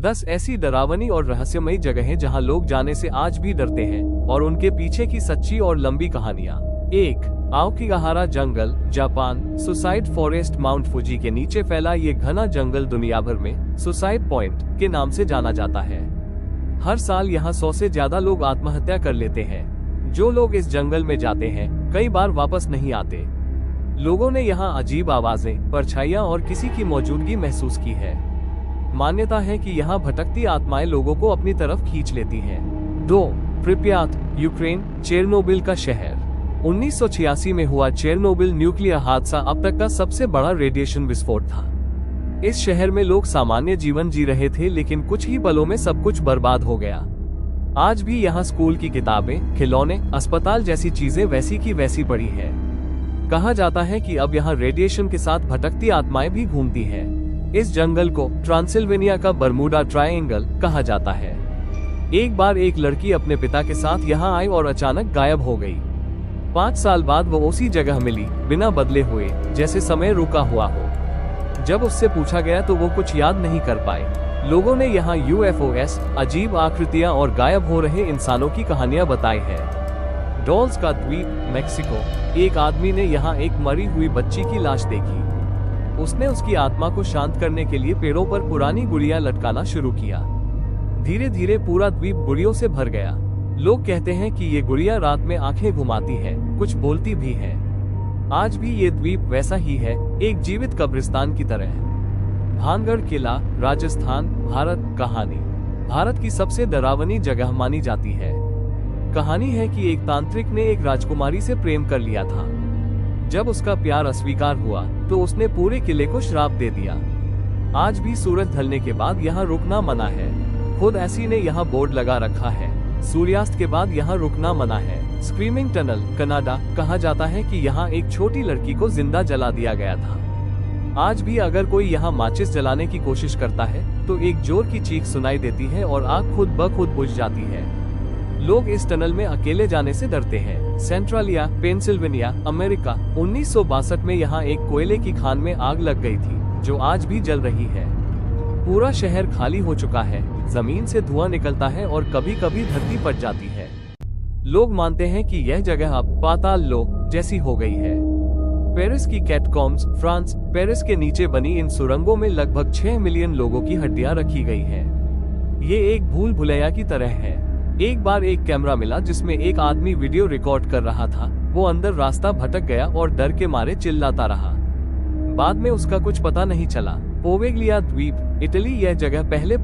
10 ऐसी डरावनी और रहस्यमयी जगहें जहां लोग जाने से आज भी डरते हैं और उनके पीछे की सच्ची और लंबी कहानियां। 1. आओकिगाहारा जंगल, Japan. Suicide forest mount Fuji के नीचे फैला ये घना जंगल दुनिया भर में सुसाइड पॉइंट के नाम से जाना जाता है। हर साल यहाँ 100 से ज्यादा लोग आत्महत्या कर लेते हैं। जो लोग इस जंगल में जाते हैं कई बार वापस नहीं आते। लोगों ने यहाँ अजीब आवाजें, परछाइयां और किसी की मौजूदगी महसूस की है। मान्यता है कि यहाँ भटकती आत्माएं लोगों को अपनी तरफ खींच लेती हैं। 2. प्रिप्यात, यूक्रेन। चेरनोबिल का शहर। 1986 में हुआ चेरनोबिल न्यूक्लियर हादसा अब तक का सबसे बड़ा रेडिएशन विस्फोट था। इस शहर में लोग सामान्य जीवन जी रहे थे, लेकिन कुछ ही पलों में सब कुछ बर्बाद हो गया। आज भी यहाँ स्कूल की किताबें, खिलौने, अस्पताल जैसी चीजें वैसी की वैसी पड़ी है। कहा जाता है कि अब यहाँ रेडिएशन के साथ भटकती आत्माएं भी घूमती हैं। इस जंगल को ट्रांसिल्वेनिया का बर्मुडा ट्रायंगल कहा जाता है। एक बार एक लड़की अपने पिता के साथ यहाँ आई और अचानक गायब हो गई। 5 साल बाद वो उसी जगह मिली, बिना बदले हुए, जैसे समय रुका हुआ हो। जब उससे पूछा गया तो वो कुछ याद नहीं कर पाए। लोगों ने यहाँ UFOs, अजीब आकृतियां और गायब हो रहे इंसानों की कहानियां बताई हैं। डॉल्स का द्वीप, मेक्सिको। एक आदमी ने यहाँ एक मरी हुई बच्ची की लाश देखी। उसने उसकी आत्मा को शांत करने के लिए पेड़ों पर पुरानी गुड़ियां लटकाना शुरू किया। धीरे धीरे पूरा द्वीप गुड़ियों से भर गया। लोग कहते हैं कि ये गुड़िया रात में आंखें घुमाती है, कुछ बोलती भी है। आज भी ये द्वीप वैसा ही है, एक जीवित कब्रिस्तान की तरह। भानगढ़ किला, राजस्थान, भारत। कहानी। भारत की सबसे डरावनी जगह मानी जाती है। कहानी है कि एक तांत्रिक ने एक राजकुमारी से प्रेम कर लिया था। जब उसका प्यार अस्वीकार हुआ तो उसने पूरे किले को श्राप दे दिया। आज भी सूरज ढलने के बाद यहाँ रुकना मना है। खुद ऐसी ने यहाँ बोर्ड लगा रखा है, सूर्यास्त के बाद यहाँ रुकना मना है। Screaming tunnel, Canada. कहा जाता है कि यहाँ एक छोटी लड़की को जिंदा जला दिया गया था। आज भी अगर कोई यहाँ माचिस जलाने की कोशिश करता है तो एक जोर की चीख सुनाई देती है और आग खुद ब खुद बुझ जाती है। लोग इस टनल में अकेले जाने से डरते हैं। सेंट्रालिया, पेंसिल्वेनिया, अमेरिका। 1962 में यहाँ एक कोयले की खान में आग लग गई थी, जो आज भी जल रही है। पूरा शहर खाली हो चुका है, जमीन से धुआं निकलता है और कभी कभी धरती फट जाती है। लोग मानते हैं कि यह जगह अब पाताल लोक जैसी हो गई है। पेरिस की कैटकॉम्स, फ्रांस। पेरिस के नीचे बनी इन सुरंगों में लगभग 6 मिलियन लोगों की हड्डियां रखी गई हैं। ये एक भूल भुलैया की तरह है। एक बार एक कैमरा मिला जिसमें एक आदमी वीडियो रिकॉर्ड कर रहा था। वो अंदर रास्ता भटक गया और डर के मारे चिल्लाता रहा। बाद में उसका कुछ पता नहीं चला। पोवेग्लिया द्वीप, इटली। यह जगह पहले